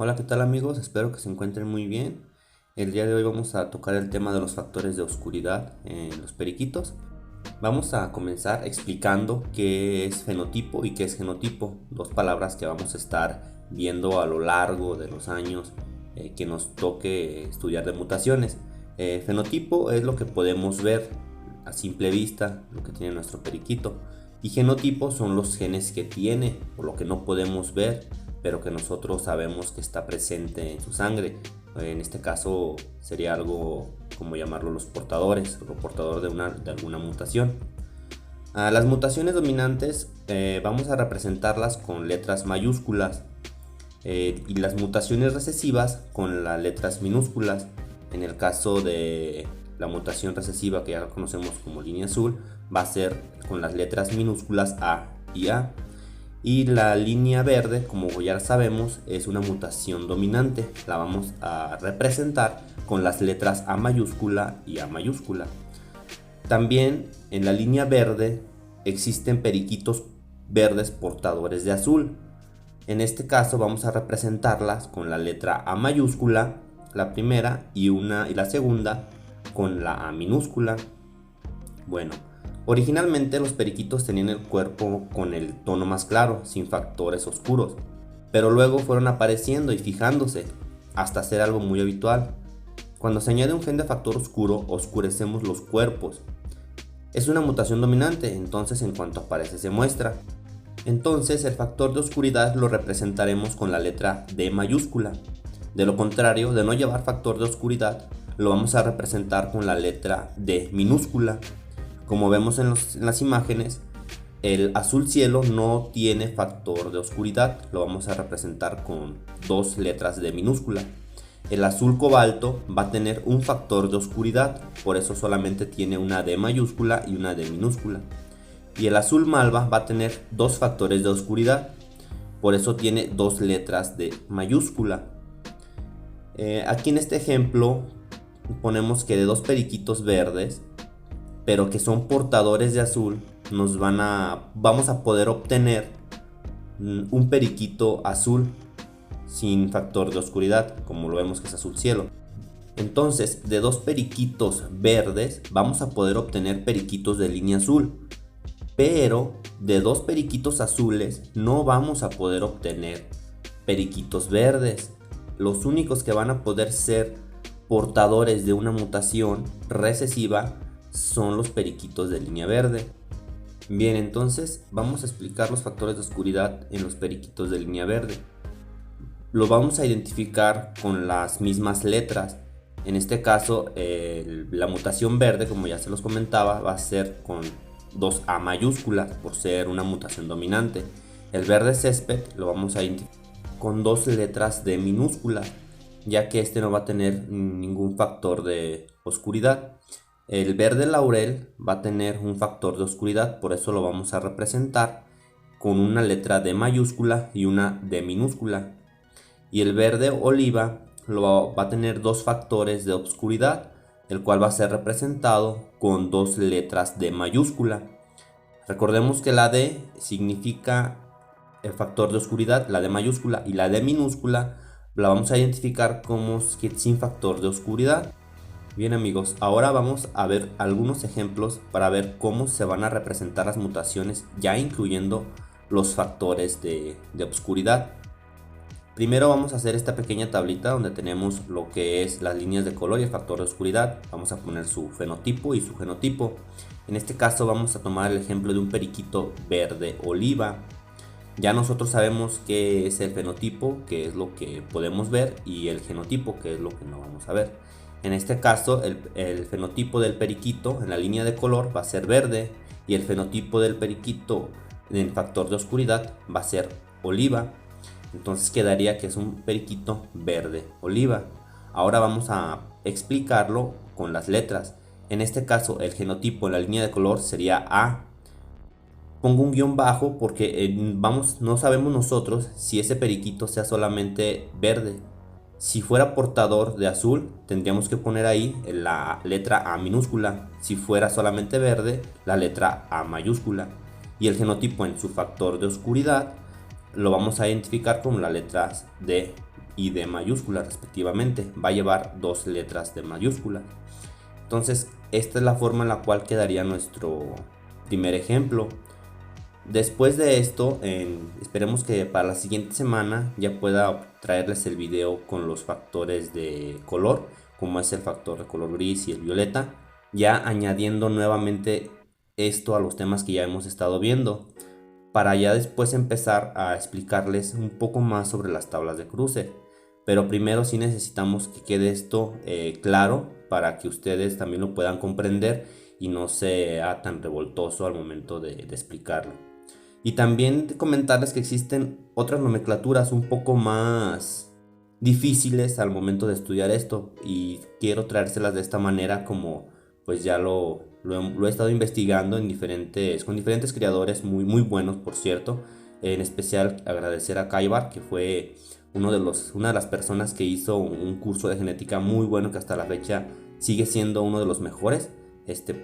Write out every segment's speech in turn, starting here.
Hola, ¿qué tal amigos? Espero que se encuentren muy bien. El día de hoy vamos a tocar el tema de los factores de oscuridad en los periquitos. Vamos a comenzar explicando qué es fenotipo y qué es genotipo, dos palabras que vamos a estar viendo a lo largo de los años que nos toque estudiar de mutaciones. Fenotipo es lo que podemos ver a simple vista, lo que tiene nuestro periquito, y genotipo son los genes que tiene o lo que no podemos ver pero que nosotros sabemos que está presente en su sangre. En este caso sería algo como llamarlo los portadores, o portador de alguna mutación. A las mutaciones dominantes vamos a representarlas con letras mayúsculas y las mutaciones recesivas con las letras minúsculas. En el caso de la mutación recesiva, que ya conocemos como línea azul, va a ser con las letras minúsculas A y A. Y la línea verde, como ya sabemos, es una mutación dominante. La vamos a representar con las letras A mayúscula y A mayúscula. También en la línea verde existen periquitos verdes portadores de azul. En este caso vamos a representarlas con la letra A mayúscula, la primera, y la segunda con la A minúscula. Bueno, originalmente los periquitos tenían el cuerpo con el tono más claro, sin factores oscuros, pero luego fueron apareciendo y fijándose, hasta ser algo muy habitual. Cuando se añade un gen de factor oscuro, oscurecemos los cuerpos. Es una mutación dominante, entonces en cuanto aparece se muestra. Entonces el factor de oscuridad lo representaremos con la letra D mayúscula. De lo contrario, de no llevar factor de oscuridad, lo vamos a representar con la letra D minúscula. Como vemos en las imágenes, el azul cielo no tiene factor de oscuridad, lo vamos a representar con dos letras de minúscula. El azul cobalto va a tener un factor de oscuridad, por eso solamente tiene una D mayúscula y una D minúscula. Y el azul malva va a tener dos factores de oscuridad, por eso tiene dos letras de mayúscula. Aquí en este ejemplo ponemos que de dos periquitos verdes, pero que son portadores de azul, vamos a poder obtener un periquito azul sin factor de oscuridad, como lo vemos que es azul cielo. Entonces, de dos periquitos verdes vamos a poder obtener periquitos de línea azul, pero de dos periquitos azules no vamos a poder obtener periquitos verdes. Los únicos que van a poder ser portadores de una mutación recesiva son los periquitos de línea verde. Bien, entonces vamos a explicar los factores de oscuridad en los periquitos de línea verde. Lo vamos a identificar con las mismas letras. En este caso, la mutación verde, como ya se los comentaba, va a ser con dos A mayúsculas por ser una mutación dominante. El verde césped lo vamos a identificar con dos letras D minúsculas, ya que este no va a tener ningún factor de oscuridad. El verde laurel va a tener un factor de oscuridad, por eso lo vamos a representar con una letra D mayúscula y una D minúscula. Y el verde oliva va a tener dos factores de oscuridad, el cual va a ser representado con dos letras D mayúscula. Recordemos que la D significa el factor de oscuridad, la D mayúscula, y la D minúscula la vamos a identificar como sin factor de oscuridad. Bien amigos, ahora vamos a ver algunos ejemplos para ver cómo se van a representar las mutaciones, ya incluyendo los factores de oscuridad. Primero vamos a hacer esta pequeña tablita donde tenemos lo que es las líneas de color y el factor de oscuridad. Vamos a poner su fenotipo y su genotipo. En este caso vamos a tomar el ejemplo de un periquito verde oliva. Ya nosotros sabemos qué es el fenotipo, que es lo que podemos ver, y el genotipo, que es lo que no vamos a ver. En este caso, el fenotipo del periquito en la línea de color va a ser verde, y el fenotipo del periquito en factor de oscuridad va a ser oliva. Entonces quedaría que es un periquito verde oliva. Ahora vamos a explicarlo con las letras. En este caso, el genotipo en la línea de color sería A. Pongo un guión bajo porque no sabemos nosotros si ese periquito sea solamente verde. Si fuera portador de azul, tendríamos que poner ahí la letra A minúscula. Si fuera solamente verde, la letra A mayúscula. Y el genotipo en su factor de oscuridad lo vamos a identificar con las letras D y D mayúscula respectivamente. Va a llevar dos letras de mayúscula. Entonces esta es la forma en la cual quedaría nuestro primer ejemplo. Después de esto, esperemos que para la siguiente semana ya pueda traerles el video con los factores de color, como es el factor de color gris y el violeta, ya añadiendo nuevamente esto a los temas que ya hemos estado viendo, para ya después empezar a explicarles un poco más sobre las tablas de cruce. Pero primero sí necesitamos que quede esto claro para que ustedes también lo puedan comprender y no sea tan revoltoso al momento de explicarlo. Y también comentarles que existen otras nomenclaturas un poco más difíciles al momento de estudiar esto, y quiero traérselas de esta manera, como pues ya lo he estado investigando con diferentes creadores muy buenos, por cierto. En especial agradecer a Kaibar, que fue una de las personas que hizo un curso de genética muy bueno, que hasta la fecha sigue siendo uno de los mejores.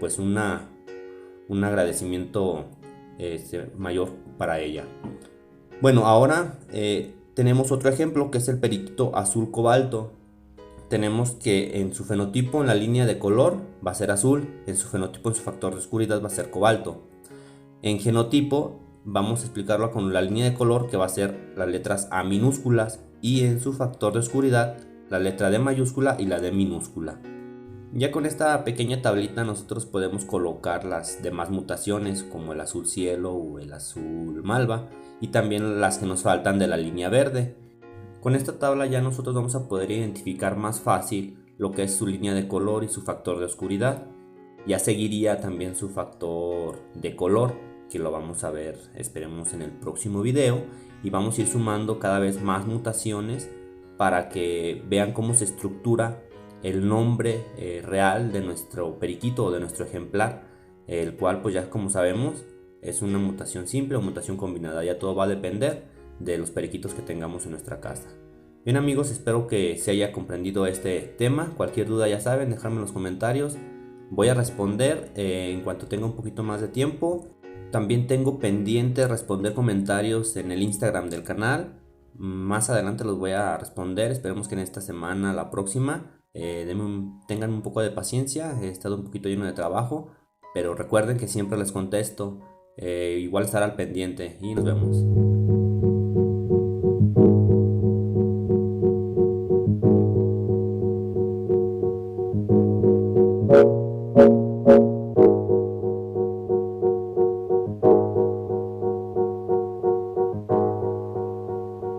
Pues un agradecimiento mayor para ella. Bueno, ahora tenemos otro ejemplo, que es el periquito azul cobalto. Tenemos que en su fenotipo, en la línea de color, va a ser azul. En su fenotipo, en su factor de oscuridad, va a ser cobalto. En genotipo vamos a explicarlo con la línea de color, que va a ser las letras A minúsculas, y en su factor de oscuridad la letra D mayúscula y la D minúscula. Ya con esta pequeña tablita nosotros podemos colocar las demás mutaciones, como el azul cielo o el azul malva, y también las que nos faltan de la línea verde. Con esta tabla ya nosotros vamos a poder identificar más fácil lo que es su línea de color y su factor de oscuridad. Ya seguiría también su factor de color, que lo vamos a ver, esperemos, en el próximo video, y vamos a ir sumando cada vez más mutaciones para que vean cómo se estructura el nombre real de nuestro periquito o de nuestro ejemplar, el cual pues ya como sabemos es una mutación simple o mutación combinada. Ya todo va a depender de los periquitos que tengamos en nuestra casa. Bien amigos, espero que se haya comprendido este tema. Cualquier duda ya saben, dejarme en los comentarios. Voy a responder en cuanto tenga un poquito más de tiempo. También tengo pendiente responder comentarios en el Instagram del canal. Más adelante los voy a responder. Esperemos que en esta semana, la próxima. Tengan un poco de paciencia. He estado un poquito lleno de trabajo, pero recuerden que siempre les contesto. Igual estar al pendiente y nos vemos.